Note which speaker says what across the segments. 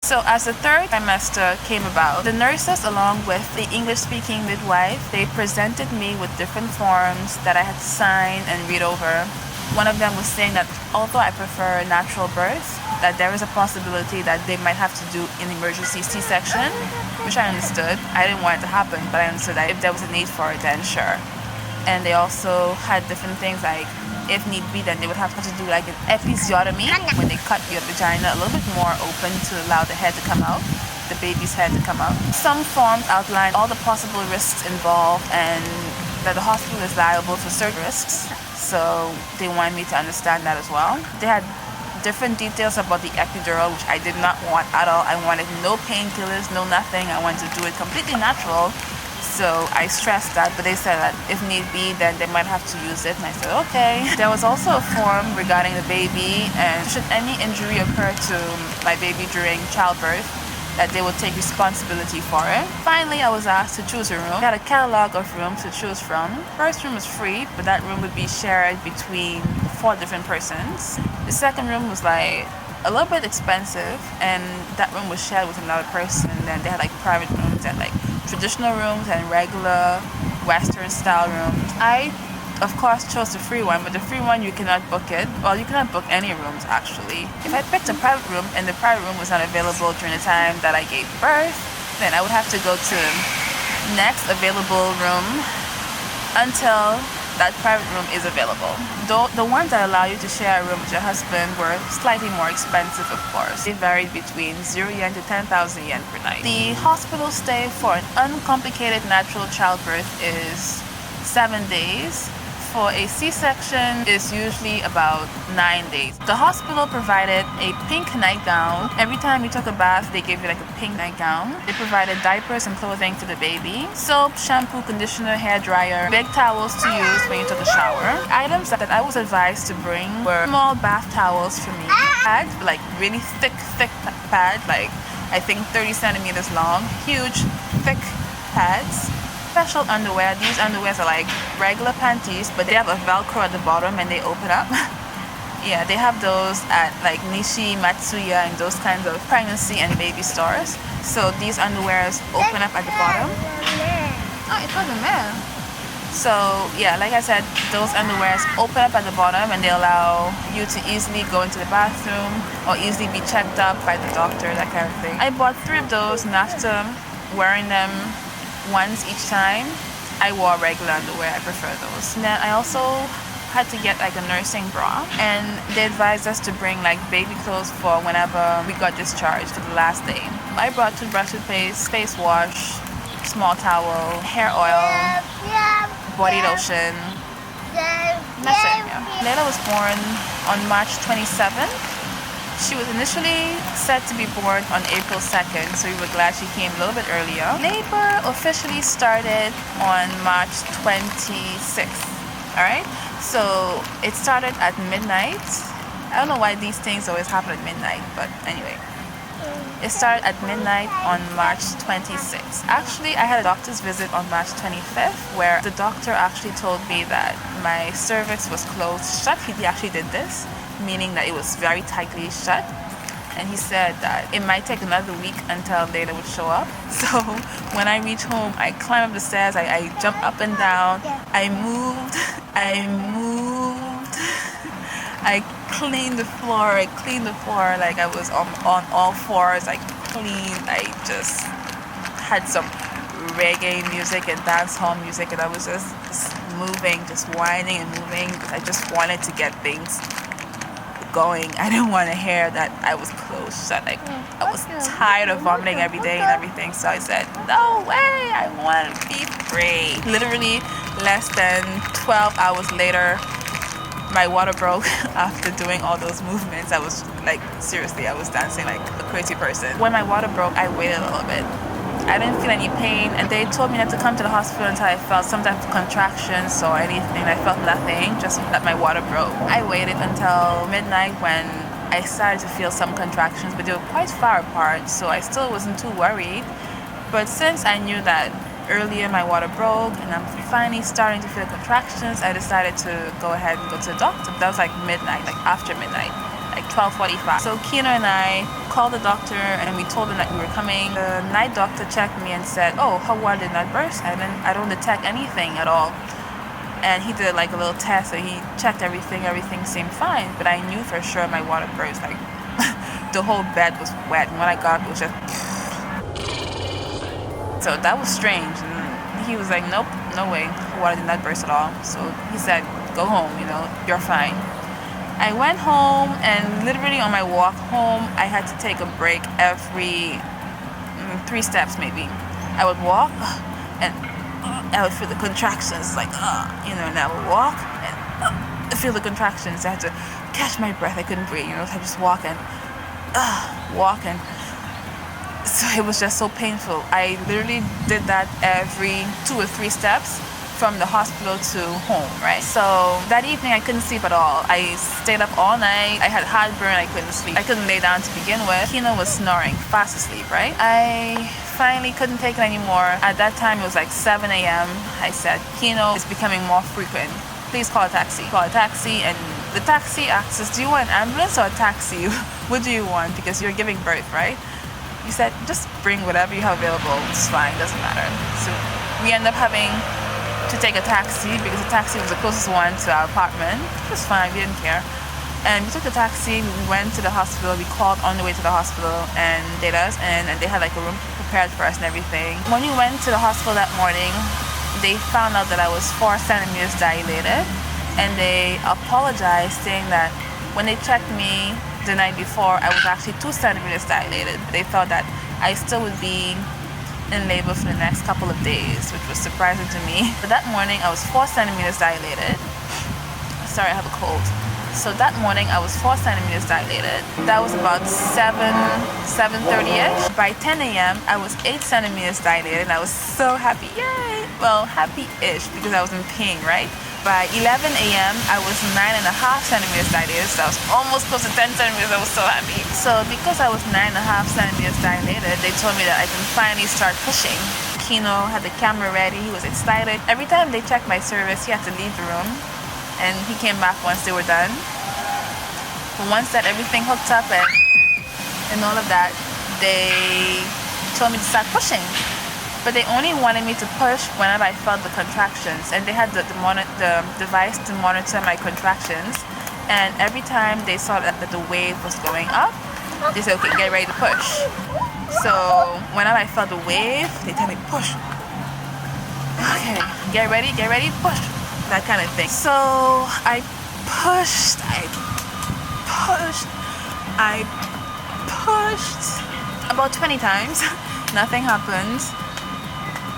Speaker 1: So as the third trimester came about, the nurses along with the English-speaking midwife, they presented me with different forms that I had to sign and read over. One of them was saying that although I prefer natural birth, that there is a possibility that they might have to do an emergency C-section, which I understood. I didn't want it to happen, but I understood that if there was a need for it, then sure. And they also had different things like, if need be, then they would have to do like an episiotomy when they cut your vagina a little bit more open to allow the head to come out, the baby's head to come out. Some forms outline all the possible risks involved and that the hospital is liable for certain risks. So they wanted me to understand that as well. They had different details about the epidural, which I did not want at all. I wanted no painkillers, no nothing. I wanted to do it completely natural. So I stressed that, but they said that if need be, then they might have to use it. And I said, okay. There was also a form regarding the baby, and should any injury occur to my baby during childbirth, that they would take responsibility for it. Finally, I was asked to choose a room. I had a catalog of rooms to choose from. First room was free, but that room would be shared between 4 different persons. The second room was like a little bit expensive, and that room was shared with another person. And then they had like private rooms and like traditional rooms and regular Western style rooms. I, of course, chose the free one, but the free one you cannot book it. Well, you cannot book any rooms actually. If I picked a private room and the private room was not available during the time that I gave birth, then I would have to go to next available room until that private room is available. Though the ones that allow you to share a room with your husband were slightly more expensive, of course. They varied between 0 yen to 10,000 yen per night. The hospital stay for an uncomplicated natural childbirth is 7 days. For a C-section is usually about 9 days. The hospital provided a pink nightgown. Every time you took a bath, they gave you like a pink nightgown. They provided diapers and clothing for the baby, soap, shampoo, conditioner, hair dryer, big towels to use when you took a shower. Items that I was advised to bring were small bath towels for me, pads, like really thick pads, like I think 30 centimeters long, huge, thick pads. Special underwear. These underwears are like regular panties, but they have a velcro at the bottom and they open up. Yeah, they have those at like Nishi, Matsuya, and those kinds of pregnancy and baby stores. So these underwears open up at the bottom. Oh, it wasn't there. So yeah, like I said, those underwears open up at the bottom and they allow you to easily go into the bathroom or easily be checked up by the doctor, that kind of thing. I bought 3 of those, and after wearing them once each time, I wore regular underwear. I prefer those. And then I also had to get like a nursing bra, and they advised us to bring like baby clothes for whenever we got discharged for the last day. I brought toothbrush, toothpaste, face wash, small towel, hair oil, body lotion. That's it. Yeah. Layla was born on March 27th. She was initially set to be born on April 2nd, so we were glad she came a little bit earlier. Labor officially started on March 26th, alright? So it started at midnight. I don't know why these things always happen at midnight, but anyway. It started at midnight on March 26th. Actually, I had a doctor's visit on March 25th, where the doctor actually told me that my cervix was closed shut. He actually did this, meaning that it was very tightly shut, and he said that it might take another week until Layla would show up. So when I reached home, I climbed up the stairs, I jumped up and down, I moved, I cleaned the floor, like I was on all fours. I cleaned, I just had some reggae music and dancehall music, and I was just moving, just whining and moving. I just wanted to get things going. I didn't want to hear that I was closed shut. Like, I was tired of vomiting every day and everything, so I said, no way, I want to be free. Literally less than 12 hours later, my water broke after doing all those movements. I was like, seriously, I was dancing like a crazy person. When my water broke, I waited a little bit. I didn't feel any pain, and they told me not to come to the hospital until I felt some type of contractions or anything. I felt nothing, just that my water broke. I waited until midnight when I started to feel some contractions, but they were quite far apart, so I still wasn't too worried. But since I knew that earlier my water broke and I'm finally starting to feel contractions, I decided to go ahead and go to the doctor. That was like midnight, like after midnight, like 12:45. So Kino and I called the doctor and we told him that we were coming. The night doctor checked me and said, "Oh, how water did not burst?" And then I don't detect anything at all. And he did like a little test, so he checked everything. Everything seemed fine, but I knew for sure my water burst. Like the whole bed was wet, and when I got up, it was just. So that was strange. And he was like, "Nope, no way. Water did not burst at all." So he said, "Go home. You're fine." I went home, and literally on my walk home, I had to take a break every 3 steps maybe. I would walk, and I would feel the contractions, like, and I would walk, and feel the contractions. I had to catch my breath. I couldn't breathe, I just walk, and so it was just so painful. I literally did that every 2 or 3 steps from the hospital to home, right? So that evening I couldn't sleep at all. I stayed up all night. I had heartburn. I couldn't sleep. I couldn't lay down to begin with. Kino was snoring, fast asleep, right? I finally couldn't take it anymore. At that time it was like 7 a.m. I said, "Kino is becoming more frequent. Please call a taxi." Call a taxi, and the taxi asks us, "Do you want an ambulance or a taxi? What do you want? Because you're giving birth, right?" He said, "Just bring whatever you have available. It's fine, doesn't matter." So we end up having to take a taxi because the taxi was the closest one to our apartment. It was fine, we didn't care. And we took the taxi, we went to the hospital, we called on the way to the hospital, and they did us, and they had like a room prepared for us and everything. When we went to the hospital that morning, they found out that I was 4 centimeters dilated, and they apologized, saying that when they checked me the night before, I was actually 2 centimeters dilated. They thought that I still would be in labor for the next couple of days, which was surprising to me. But that morning I was 4 centimeters dilated. Sorry, I have a cold. So that morning I was 4 centimeters dilated. That was about 7:30ish. By 10 a.m. I was 8 centimeters dilated, and I was so happy. Yay! Well, happy-ish because I was in pain, right? By 11 a.m. I was 9.5 centimeters dilated, so I was almost close to 10 centimeters. I was so happy. So because I was 9.5 centimeters dilated, they told me that I can finally start pushing. Kino had the camera ready. He was excited. Every time they checked my service, he had to leave the room, and he came back once they were done. But once that everything hooked up and all of that, they told me to start pushing. But they only wanted me to push whenever I felt the contractions, and they had the device to monitor my contractions. And every time they saw that the wave was going up, they said, "Okay, get ready to push." So whenever I felt the wave, they tell me, "Push." Okay, get ready, push. That kind of thing. So I pushed about 20 times. Nothing happened.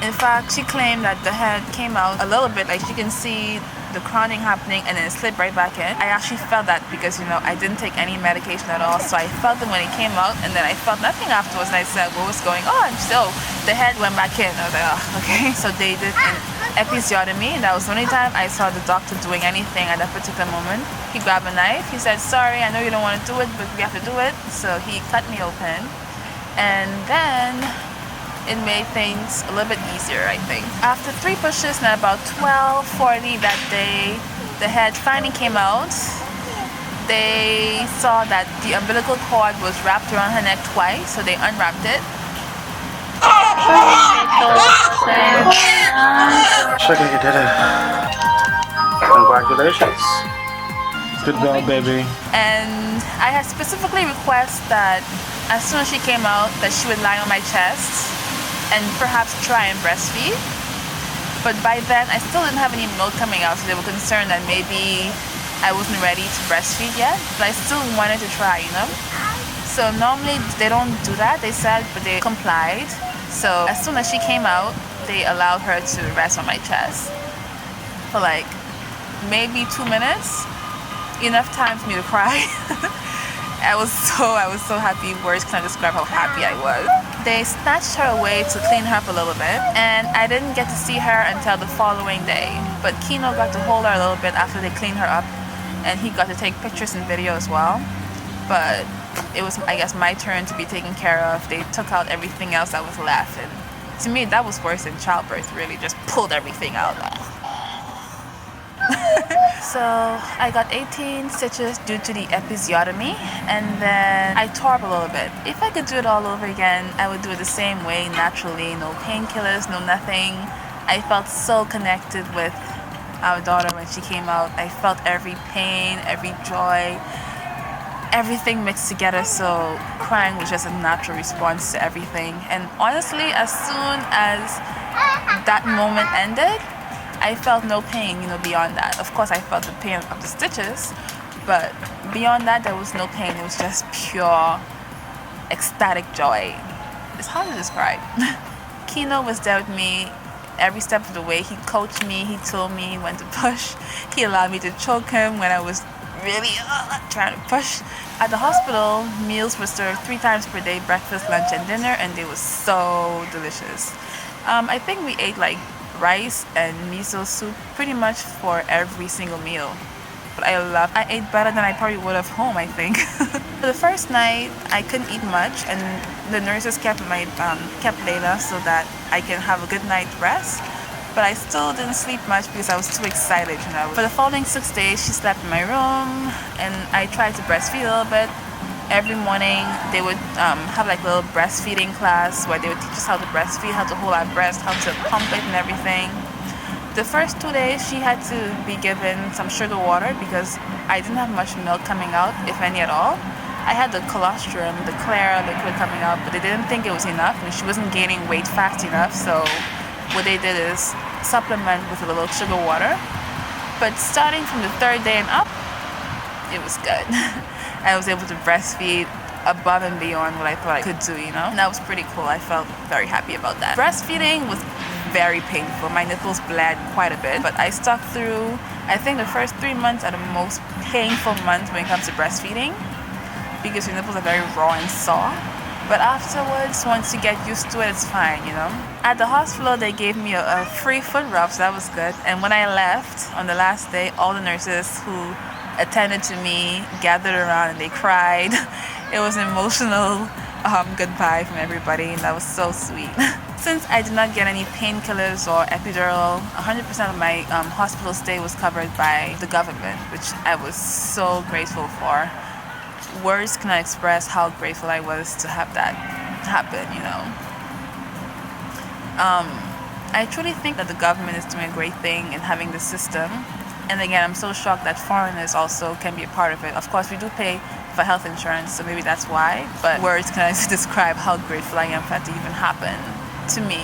Speaker 1: In fact, she claimed that the head came out a little bit, like you can see the crowning happening, and then it slipped right back in. I actually felt that because, I didn't take any medication at all, so I felt it when it came out, and then I felt nothing afterwards, and I said, "What was going on?" So the head went back in. I was like, "Oh, okay." So they did an episiotomy, and that was the only time I saw the doctor doing anything at that particular moment. He grabbed a knife. He said, "Sorry, I know you don't want to do it, but we have to do it." So he cut me open, and then it made things a little bit easier, I think. After 3 pushes and about 12:40 that day, the head finally came out. They saw that the umbilical cord was wrapped around her neck twice, so they unwrapped it.
Speaker 2: Sugar, you did it. Congratulations.
Speaker 3: Good job, baby.
Speaker 1: And I had specifically requested that as soon as she came out, that she would lie on my chest and perhaps try and breastfeed. But by then, I still didn't have any milk coming out, so they were concerned that maybe I wasn't ready to breastfeed yet. But I still wanted to try, So normally they don't do that, they said, but they complied. So as soon as she came out, they allowed her to rest on my chest for like maybe 2 minutes. Enough time for me to cry. I was so happy. Words can't describe how happy I was. They snatched her away to clean her up a little bit, and I didn't get to see her until the following day. But Kino got to hold her a little bit after they cleaned her up, and he got to take pictures and video as well. But it was, I guess, my turn to be taken care of. They took out everything else that was left, and to me that was worse than childbirth. Really, just pulled everything out. So I got 18 stitches due to the episiotomy, and then I tore up a little bit. If I could do it all over again, I would do it the same way, naturally, no painkillers, no nothing. I felt so connected with our daughter when she came out. I felt every pain, every joy, everything mixed together, so crying was just a natural response to everything. And honestly, as soon as that moment ended, I felt no pain, beyond that. Of course, I felt the pain of the stitches, but beyond that, there was no pain. It was just pure, ecstatic joy. It's hard to describe. Kino was there with me every step of the way. He coached me, he told me when to push. He allowed me to choke him when I was really trying to push. At the hospital, meals were served 3 times per day, breakfast, lunch, and dinner, and they were so delicious. I think we ate like rice and miso soup pretty much for every single meal. But I ate better than I probably would have home, I think. For the first night, I couldn't eat much, and the nurses kept Layla so that I can have a good night's rest. But I still didn't sleep much because I was too excited, For the following 6 days, she slept in my room, and I tried to breastfeed a little bit. Every morning, they would have like a little breastfeeding class where they would teach us how to breastfeed, how to hold our breast, how to pump it and everything. The first 2 days, she had to be given some sugar water because I didn't have much milk coming out, if any at all. I had the colostrum, the clear liquid coming out, but they didn't think it was enough, and she wasn't gaining weight fast enough, so what they did is supplement with a little sugar water. But starting from the 3rd day and up, it was good. I was able to breastfeed above and beyond what I thought I could do, And that was pretty cool. I felt very happy about that. Breastfeeding was very painful. My nipples bled quite a bit, but I stuck through. I think the first 3 months are the most painful months when it comes to breastfeeding because your nipples are very raw and sore. But afterwards, once you get used to it, it's fine, At the hospital, they gave me a free foot rub, so that was good. And when I left on the last day, all the nurses who attended to me gathered around and they cried. It was an emotional goodbye from everybody, and that was so sweet. Since I did not get any painkillers or epidural, 100% of my hospital stay was covered by the government, which I was so grateful for. Words cannot express how grateful I was to have that happen, I truly think that the government is doing a great thing in having this system. And again, I'm so shocked that foreigners also can be a part of it. Of course, we do pay for health insurance, so maybe that's why. But words cannot describe how grateful I am for that to even happen to me,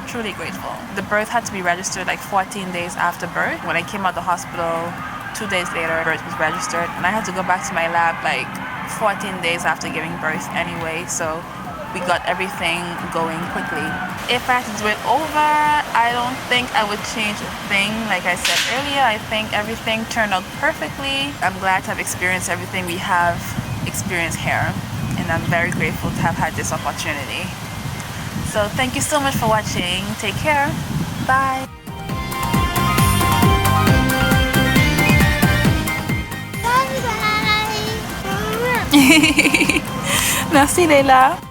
Speaker 1: Truly grateful. The birth had to be registered like 14 days after birth. When I came out the hospital, 2 days later, birth was registered, and I had to go back to my lab like 14 days after giving birth anyway, so we got everything going quickly. If I had to do it over, I don't think I would change a thing. Like I said earlier, I think everything turned out perfectly. I'm glad to have experienced everything we have experienced here, and I'm very grateful to have had this opportunity. So thank you so much for watching. Take care. Bye. Merci Leila.